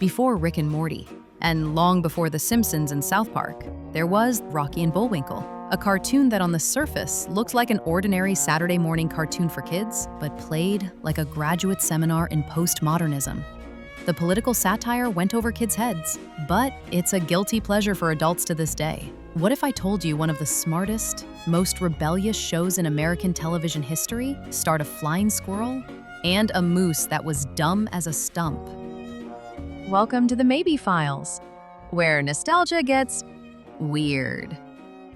Before Rick and Morty, and long before The Simpsons and South Park, there was Rocky and Bullwinkle, a cartoon that on the surface looked like an ordinary Saturday morning cartoon for kids, but played like a graduate seminar in postmodernism. The political satire went over kids' heads, but it's a guilty pleasure for adults to this day. What if I told you one of the smartest, most rebellious shows in American television history starred a flying squirrel and a moose that was dumb as a stump? Welcome to the Maybe Files, where nostalgia gets weird.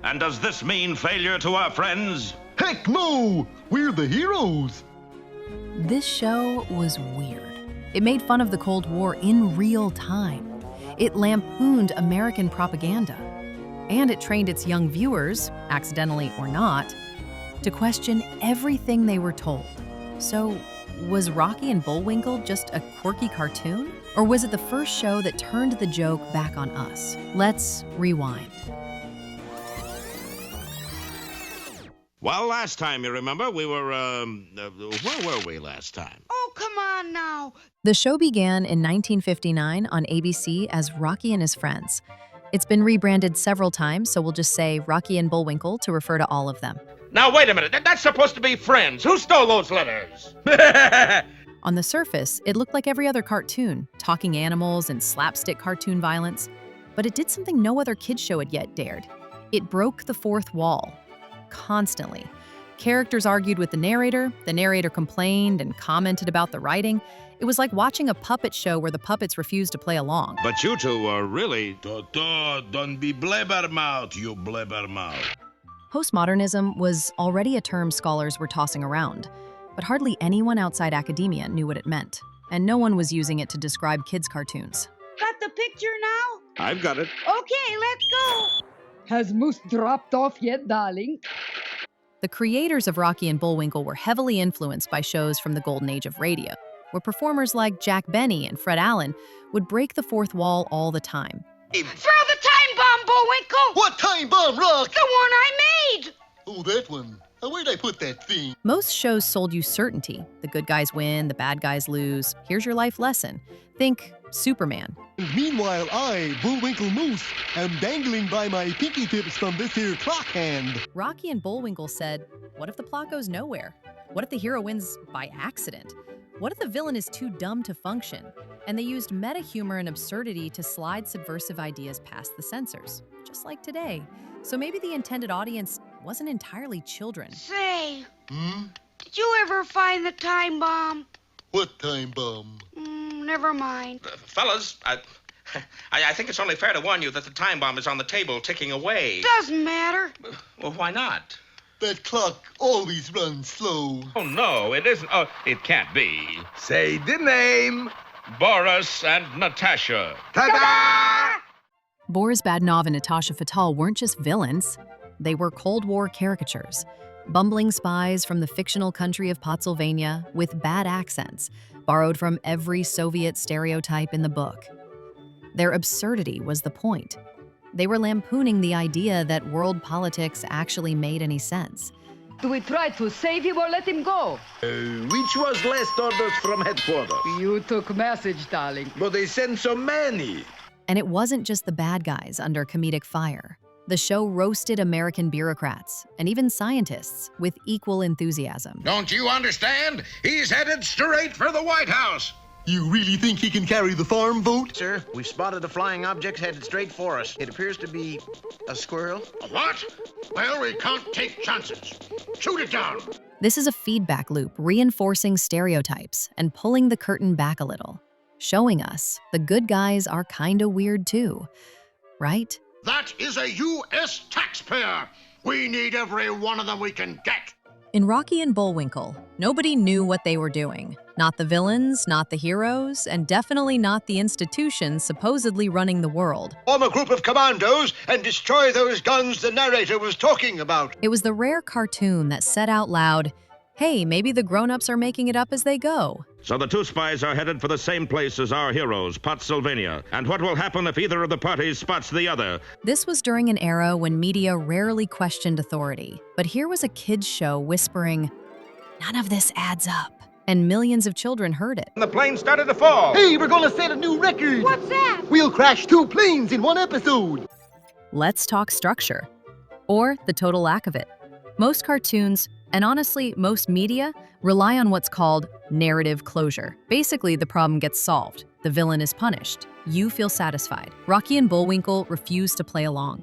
And does this mean failure to our friends? Heck no! We're the heroes! This show was weird. It made fun of the Cold War in real time. It lampooned American propaganda. And it trained its young viewers, accidentally or not, to question everything they were told. So, was Rocky and Bullwinkle just a quirky cartoon? Or was it the first show that turned the joke back on us? Let's rewind. Well, last time, you remember, we were, where were we last time? Oh, come on now. The show began in 1959 on ABC as Rocky and His Friends. It's been rebranded several times, so we'll just say Rocky and Bullwinkle to refer to all of them. Now, wait a minute. That's supposed to be friends. Who stole those letters? On the surface, it looked like every other cartoon, talking animals and slapstick cartoon violence. But it did something no other kids show had yet dared. It broke the fourth wall. Constantly. Characters argued with the narrator complained and commented about the writing. It was like watching a puppet show where the puppets refused to play along. But you two are really... Don't be blabbermouth, you blabbermouth. Postmodernism was already a term scholars were tossing around, but hardly anyone outside academia knew what it meant, and no one was using it to describe kids' cartoons. Got the picture now? I've got it. Okay, let's go. Has Moose dropped off yet, darling? The creators of Rocky and Bullwinkle were heavily influenced by shows from the golden age of radio, where performers like Jack Benny and Fred Allen would break the fourth wall all the time. Throw the time bomb, Bullwinkle! What time bomb, Rock? The one I made! Oh, that one. Now, where'd I put that thing? Most shows sold you certainty. The good guys win, the bad guys lose. Here's your life lesson. Think Superman. Meanwhile, I, Bullwinkle Moose, am dangling by my pinky tips from this here clock hand. Rocky and Bullwinkle said, what if the plot goes nowhere? What if the hero wins by accident? What if the villain is too dumb to function? And they used meta humor and absurdity to slide subversive ideas past the censors, just like today. So maybe the intended audience wasn't entirely children. Say, did you ever find the time bomb? What time bomb? Never mind. Fellas, I think it's only fair to warn you that the time bomb is on the table ticking away. Doesn't matter. Well, why not? That clock always runs slow. Oh, no, it isn't. Oh, it can't be. Say the name. Boris and Natasha. Ta-da! Boris Badenov and Natasha Fatal weren't just villains. They were Cold War caricatures. Bumbling spies from the fictional country of Pennsylvania with bad accents, borrowed from every Soviet stereotype in the book. Their absurdity was the point. They were lampooning the idea that world politics actually made any sense. Do we try to save him or let him go? Which was last orders from headquarters? You took message, darling. But they sent so many. And it wasn't just the bad guys under comedic fire. The show roasted American bureaucrats and even scientists with equal enthusiasm. Don't you understand? He's headed straight for the White House. You really think he can carry the farm vote? Sir, we've spotted a flying object headed straight for us. It appears to be a squirrel. A what? Well, we can't take chances. Shoot it down. This is a feedback loop reinforcing stereotypes and pulling the curtain back a little, showing us the good guys are kinda weird too, right? That is a U.S. taxpayer. We need every one of them we can get. In Rocky and Bullwinkle, nobody knew what they were doing. Not the villains, not the heroes, and definitely not the institutions supposedly running the world. Form a group of commandos and destroy those guns the narrator was talking about. It was the rare cartoon that said out loud, hey, maybe the grown-ups are making it up as they go. So the two spies are headed for the same place as our heroes, Pennsylvania. And what will happen if either of the parties spots the other? This was during an era when media rarely questioned authority. But here was a kids' show whispering, none of this adds up. and millions of children heard it. The plane started to fall. Hey, we're gonna set a new record. What's that? We'll crash 2 planes in 1 episode. Let's talk structure, or the total lack of it. Most cartoons, and honestly, most media, rely on what's called narrative closure. Basically, the problem gets solved. The villain is punished. You feel satisfied. Rocky and Bullwinkle refuse to play along.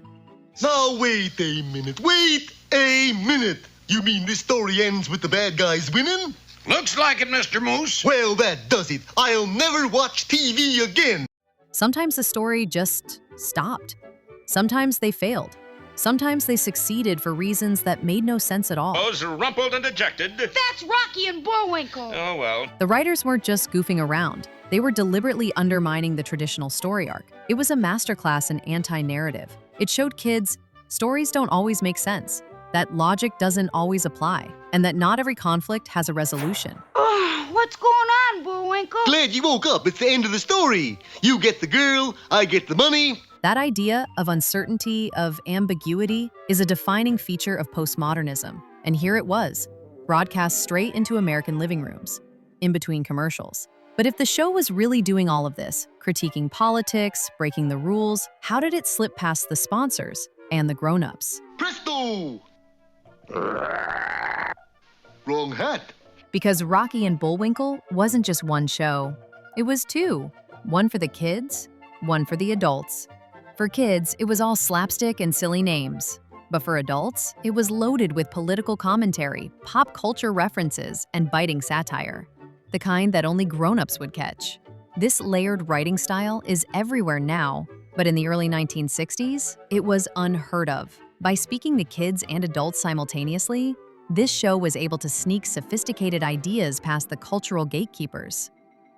Now wait a minute. Wait a minute. You mean this story ends with the bad guys winning? Looks like it, Mr. Moose. Well, that does it. I'll never watch TV again. Sometimes the story just stopped. Sometimes they failed. Sometimes they succeeded for reasons that made no sense at all. Those rumpled and dejected. That's Rocky and Bullwinkle. Oh, well. The writers weren't just goofing around. They were deliberately undermining the traditional story arc. It was a masterclass in anti-narrative. It showed kids stories don't always make sense, that logic doesn't always apply, and that not every conflict has a resolution. Oh, what's going on, Bullwinkle? Glad you woke up. It's the end of the story. You get the girl, I get the money. That idea of uncertainty, of ambiguity, is a defining feature of postmodernism. And here it was, broadcast straight into American living rooms, in between commercials. But if the show was really doing all of this, critiquing politics, breaking the rules, how did it slip past the sponsors and the grown-ups? Presto! Wrong hat. Because Rocky and Bullwinkle wasn't just one show. It was two. One for the kids, one for the adults. For kids, it was all slapstick and silly names. But for adults, it was loaded with political commentary, pop culture references, and biting satire. The kind that only grown-ups would catch. This layered writing style is everywhere now, but in the early 1960s, it was unheard of. By speaking to kids and adults simultaneously, this show was able to sneak sophisticated ideas past the cultural gatekeepers.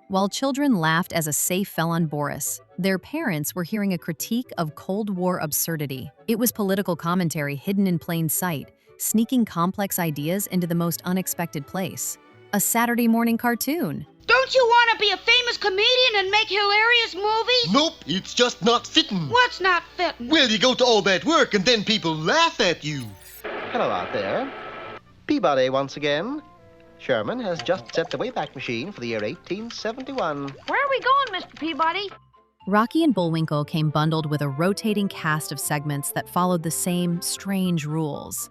While children laughed as a safe fell on Boris, their parents were hearing a critique of Cold War absurdity. It was political commentary hidden in plain sight, sneaking complex ideas into the most unexpected place. A Saturday morning cartoon. Don't you want to be a famous comedian and make hilarious movies? Nope, it's just not fitting. What's not fitting? Well, you go to all that work and then people laugh at you. Hello out there. Peabody once again. Sherman has just set the Wayback Machine for the year 1871. Where are we going, Mr. Peabody? Rocky and Bullwinkle came bundled with a rotating cast of segments that followed the same strange rules.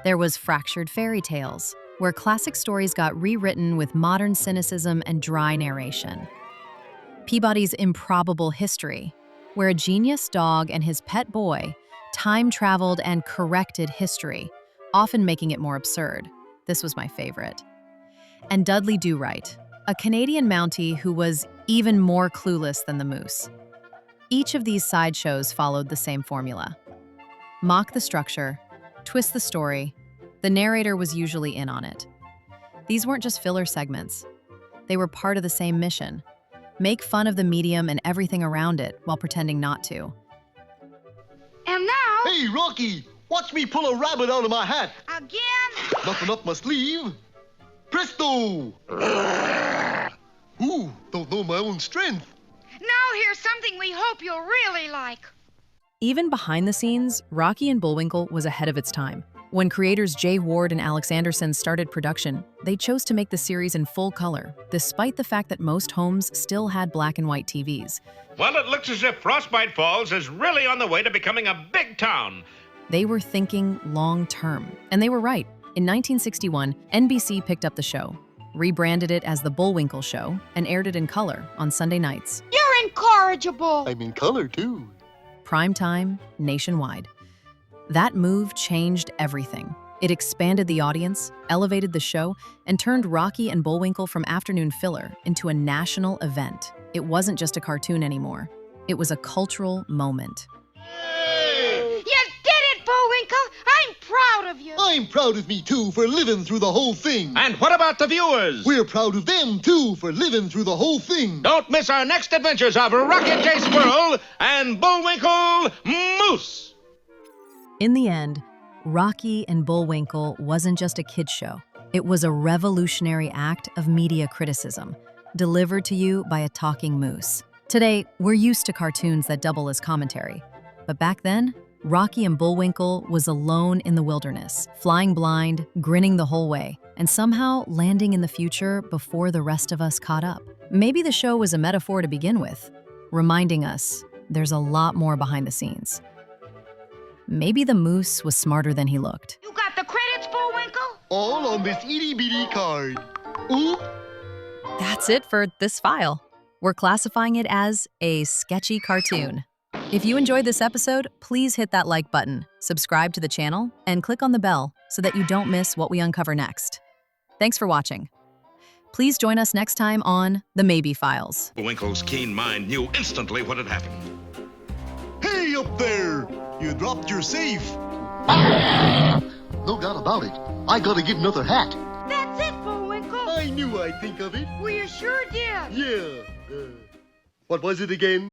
There was Fractured Fairy Tales, where classic stories got rewritten with modern cynicism and dry narration. Peabody's Improbable History, where a genius dog and his pet boy time-traveled and corrected history, often making it more absurd. This was my favorite. And Dudley Do-Right, a Canadian Mountie who was even more clueless than the moose. Each of these sideshows followed the same formula. Mock the structure, twist the story. The narrator was usually in on it. These weren't just filler segments. They were part of the same mission. Make fun of the medium and everything around it while pretending not to. And now... Hey, Rocky, watch me pull a rabbit out of my hat. Again? Nothing up my sleeve. Presto! Ooh, don't know my own strength. Now here's something we hope you'll really like. Even behind the scenes, Rocky and Bullwinkle was ahead of its time. When creators Jay Ward and Alex Anderson started production, they chose to make the series in full color, despite the fact that most homes still had black and white TVs. Well, it looks as if Frostbite Falls is really on the way to becoming a big town. They were thinking long-term, and they were right. In 1961, NBC picked up the show, rebranded it as The Bullwinkle Show, and aired it in color on Sunday nights. You're incorrigible. I'm in color, too. Prime time, nationwide. That move changed everything. It expanded the audience, elevated the show, and turned Rocky and Bullwinkle from afternoon filler into a national event. It wasn't just a cartoon anymore. It was a cultural moment. You did it, Bullwinkle. I'm proud of you. I'm proud of me, too, for living through the whole thing. And what about the viewers? We're proud of them, too, for living through the whole thing. Don't miss our next adventures of Rocky J. Squirrel and Bullwinkle Moose. In the end, Rocky and Bullwinkle wasn't just a kids' show. It was a revolutionary act of media criticism, delivered to you by a talking moose. Today, we're used to cartoons that double as commentary. But back then, Rocky and Bullwinkle was alone in the wilderness, flying blind, grinning the whole way, and and somehow landing in the future before the rest of us caught up. Maybe the show was a metaphor to begin with, reminding us there's a lot more behind the scenes. Maybe the moose was smarter than he looked. You got the credits, Bullwinkle? All on this itty-bitty card. Oop! That's it for this file. We're classifying it as a sketchy cartoon. If you enjoyed this episode, please hit that like button, subscribe to the channel, and click on the bell so that you don't miss what we uncover next. Thanks for watching. Please join us next time on The Maybe Files. Bullwinkle's keen mind knew instantly what had happened. Hey up there! You dropped your safe. No doubt about it. I gotta get another hat. That's it, Bullwinkle. I knew I'd think of it. Well, you sure did. Yeah. What was it again?